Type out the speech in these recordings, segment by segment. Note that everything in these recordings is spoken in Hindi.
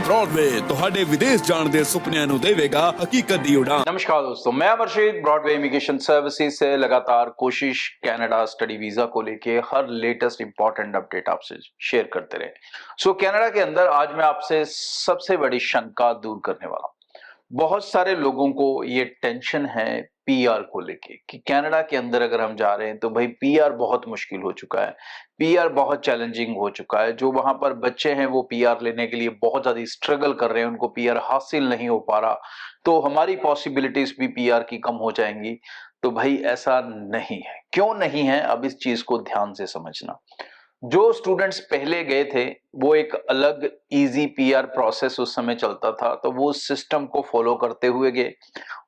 ब्रॉडवे ਤੁਹਾਡੇ ਵਿਦੇਸ਼ ਜਾਣ ਦੇ ਸੁਪਨਿਆਂ ਨੂੰ ਦੇਵੇਗਾ ਹਕੀਕਤ ਦੀ ਉਡਾਨ। नमस्कार दोस्तों, मैं अमरशीद ब्रॉडवे इमिग्रेशन सर्विसेज से लगातार कोशिश कनाडा स्टडी वीजा को लेके हर लेटेस्ट इंपॉर्टेंट अपडेट आपसे शेयर करते रहे। कनाडा के अंदर आज मैं आपसे सबसे बड़ी शंका दूर करने वाला हूं। बहुत सारे लोगों को ये टेंशन है पीआर को लेके कि कनाडा के अंदर अगर हम जा रहे हैं तो भाई पीआर बहुत मुश्किल हो चुका है, पीआर बहुत चैलेंजिंग हो चुका है। जो वहां पर बच्चे हैं वो पीआर लेने के लिए बहुत ज्यादा स्ट्रगल कर रहे हैं, उनको पीआर हासिल नहीं हो पा रहा, तो हमारी पॉसिबिलिटीज भी पीआर की कम हो जाएंगी। तो भाई ऐसा नहीं है। क्यों नहीं है, अब इस चीज को ध्यान से समझना। जो स्टूडेंट्स पहले गए थे वो एक अलग इजी पीआर प्रोसेस उस समय चलता था, तो वो सिस्टम को फॉलो करते हुए गए।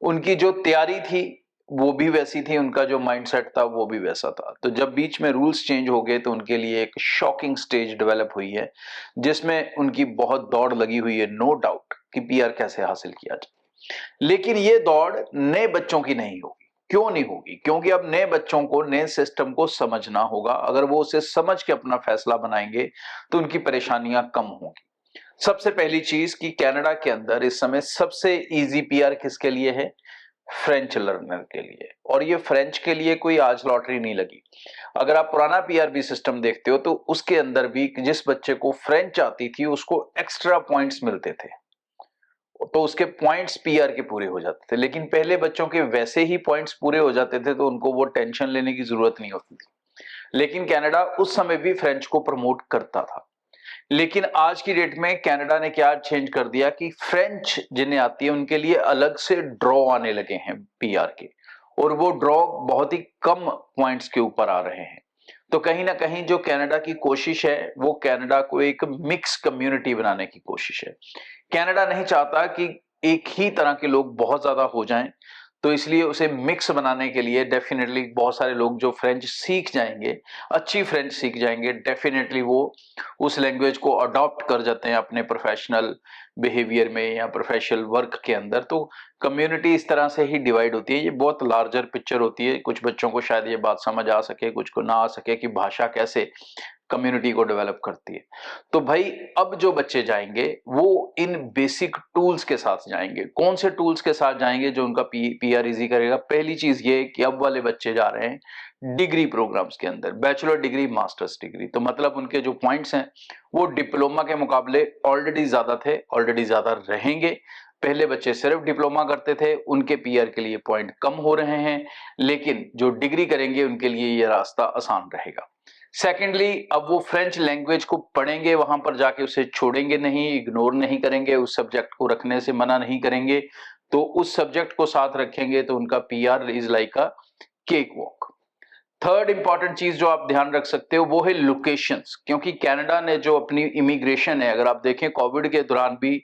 उनकी जो तैयारी थी वो भी वैसी थी, उनका जो माइंडसेट था वो भी वैसा था। तो जब बीच में रूल्स चेंज हो गए तो उनके लिए एक शॉकिंग स्टेज डेवलप हुई है, जिसमें उनकी बहुत दौड़ लगी हुई है, नो डाउट, कि पीआर कैसे हासिल किया जाए। लेकिन ये दौड़ नए बच्चों की नहीं होगी। क्यों नहीं होगी? क्योंकि अब नए बच्चों को नए सिस्टम को समझना होगा। अगर वो उसे समझ के अपना फैसला बनाएंगे तो उनकी परेशानियां कम होंगी। सबसे पहली चीज कि कनाडा के अंदर इस समय सबसे इजी पीआर किसके लिए है? फ्रेंच लर्नर के लिए। और ये फ्रेंच के लिए कोई आज लॉटरी नहीं लगी। अगर आप पुराना पीआरबी सिस्टम देखते हो तो उसके अंदर भी जिस बच्चे को फ्रेंच आती थी उसको एक्स्ट्रा पॉइंट्स मिलते थे, तो उसके पॉइंट्स पीआर के पूरे हो जाते थे। लेकिन पहले बच्चों के वैसे ही पॉइंट्स पूरे हो जाते थे, तो उनको वो टेंशन लेने की जरूरत नहीं होती थी। लेकिन कनाडा उस समय भी फ्रेंच को प्रमोट करता था। लेकिन आज की डेट में कनाडा ने क्या चेंज कर दिया कि फ्रेंच जिन्हें आती है उनके लिए अलग से ड्रॉ आने लगे हैं पीआर के, और वो ड्रॉ बहुत ही कम पॉइंट्स के ऊपर आ रहे हैं। तो कहीं ना कहीं जो कनाडा की कोशिश है वो कनाडा को एक मिक्स कम्युनिटी बनाने की कोशिश है। कनाडा नहीं चाहता कि एक ही तरह के लोग बहुत ज्यादा हो जाएं, तो इसलिए उसे मिक्स बनाने के लिए डेफिनेटली बहुत सारे लोग जो फ्रेंच सीख जाएंगे, अच्छी फ्रेंच सीख जाएंगे, डेफिनेटली वो उस लैंग्वेज को अडॉप्ट कर जाते हैं अपने प्रोफेशनल बिहेवियर में या प्रोफेशनल वर्क के अंदर। तो कम्युनिटी इस तरह से ही डिवाइड होती है। ये बहुत लार्जर पिक्चर होती है। कुछ बच्चों को शायद ये बात समझ आ सके, कुछ को ना आ सके कि भाषा कैसे कम्युनिटी को डेवलप करती है। तो भाई अब जो बच्चे जाएंगे वो इन बेसिक टूल्स के साथ जाएंगे। कौन से टूल्स के साथ जाएंगे जो उनका पीआर इजी करेगा? पहली चीज ये कि अब वाले बच्चे जा रहे हैं डिग्री प्रोग्राम्स के अंदर, बैचलर डिग्री, मास्टर्स डिग्री। तो मतलब उनके जो पॉइंट्स हैं वो डिप्लोमा के मुकाबले ऑलरेडी ज्यादा थे, ऑलरेडी ज्यादा रहेंगे। पहले बच्चे सिर्फ डिप्लोमा करते थे, उनके पीआर के लिए पॉइंट कम हो रहे हैं, लेकिन जो डिग्री करेंगे उनके लिए ये रास्ता आसान रहेगा। सेकेंडली, अब वो फ्रेंच लैंग्वेज को पढ़ेंगे, वहां पर जाके उसे छोड़ेंगे नहीं, इग्नोर नहीं करेंगे, उस सब्जेक्ट को रखने से मना नहीं करेंगे, तो उस सब्जेक्ट को साथ रखेंगे तो उनका PR is like a cake walk. Third important चीज जो आप ध्यान रख सकते हो वो है लोकेशंस। क्योंकि कनाडा ने जो अपनी इमिग्रेशन है, अगर आप देखें कोविड के दौरान भी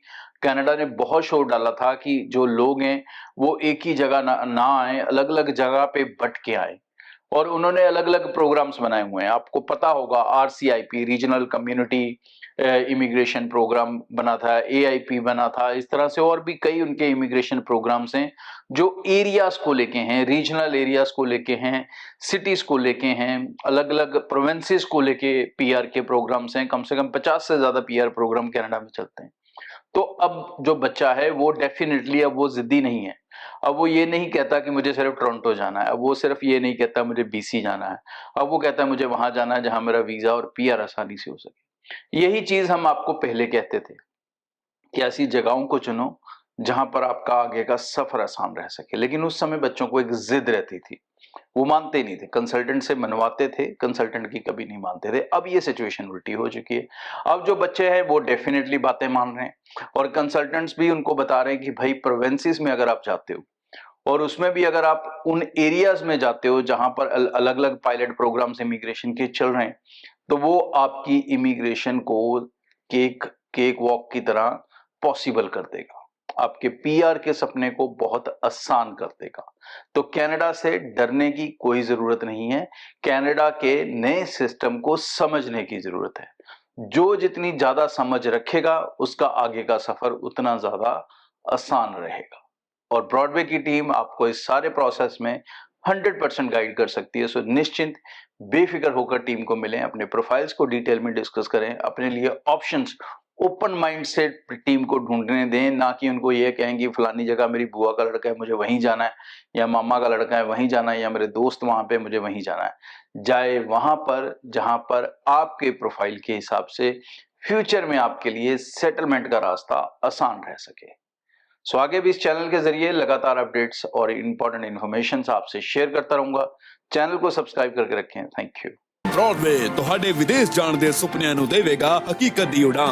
कनाडा ने बहुत शोर डाला था कि जो लोग हैं वो एक ही जगह ना आए, अलग अलग जगह पे बट के आए। और उन्होंने अलग अलग प्रोग्राम्स बनाए हुए हैं। आपको पता होगा आरसीआईपी, रीजनल कम्युनिटी इमिग्रेशन प्रोग्राम बना था, एआईपी बना था, इस तरह से और भी कई उनके इमिग्रेशन प्रोग्राम्स हैं जो एरियाज को लेके हैं, रीजनल एरियाज को लेके हैं, सिटीज को लेके हैं, अलग अलग प्रोविंसेस को लेके पीआर के प्रोग्राम्स हैं। कम से कम 50 से ज्यादा पीआर प्रोग्राम कनाडा में चलते हैं। तो अब जो बच्चा है वो डेफिनेटली अब वो जिद्दी नहीं है। अब वो ये नहीं कहता कि मुझे सिर्फ टोरंटो जाना है, अब वो सिर्फ ये नहीं कहता मुझे बीसी जाना है, अब वो कहता है मुझे वहां जाना है जहां मेरा वीजा और पीआर आसानी से हो सके। यही चीज हम आपको पहले कहते थे कि ऐसी जगहों को चुनो जहां पर आपका आगे का सफर आसान रह सके। लेकिन उस समय बच्चों को एक जिद रहती थी, वो मानते नहीं थे, कंसल्टेंट से मनवाते थे, कंसल्टेंट की कभी नहीं मानते थे। अब ये सिचुएशन उल्टी हो चुकी है। अब जो बच्चे हैं वो डेफिनेटली बातें मान रहे हैं, और कंसल्टेंट्स भी उनको बता रहे हैं कि भाई प्रोविंसेस में अगर आप जाते हो और उसमें भी अगर आप उन एरियाज में जाते हो जहां पर अलग अलग पायलट प्रोग्राम्स इमिग्रेशन के चल रहे हैं, तो वो आपकी इमिग्रेशन को केक केक वॉक की तरह पॉसिबल कर देगा, आपके पीआर के सपने को बहुत आसान कर देगा। तो कनाडा से डरने की कोई जरूरत नहीं है, कनाडा के नए सिस्टम को समझने की जरूरत है। जो जितनी ज्यादा समझ रखेगा उसका आगे का सफर उतना ज्यादा आसान रहेगा। और ब्रॉडवे की टीम आपको इस सारे प्रोसेस में 100% गाइड कर सकती है। सो निश्चिंत बेफिक्र होकर टीम को मिलें, अपने प्रोफाइल्स को डिटेल में डिस्कस करें, अपने लिए ऑप्शंस ओपन माइंड से टीम को ढूंढने दें, ना कि उनको ये कहें कि फलानी जगह मेरी बुआ का लड़का है मुझे वहीं जाना है, या मामा का लड़का है वहीं जाना है, या मेरे दोस्त वहां पे मुझे वहीं जाना है। जाए वहां पर जहां पर आपके प्रोफाइल के हिसाब से फ्यूचर में आपके लिए सेटलमेंट का रास्ता आसान रह सके। सो आगे भी इस चैनल के जरिए लगातार अपडेट्स और इंपॉर्टेंट इन्फॉर्मेशन आपसे शेयर करता रहूंगा। चैनल को सब्सक्राइब करके रखें। Thank you. ब्रॉडवे ਤੁਹਾਡੇ ਵਿਦੇਸ਼ ਜਾਣ ਦੇ ਸੁਪਨਿਆਂ ਨੂੰ ਦੇਵੇਗਾ ਹਕੀਕਤ ਦੀ ਉਡਾਨ।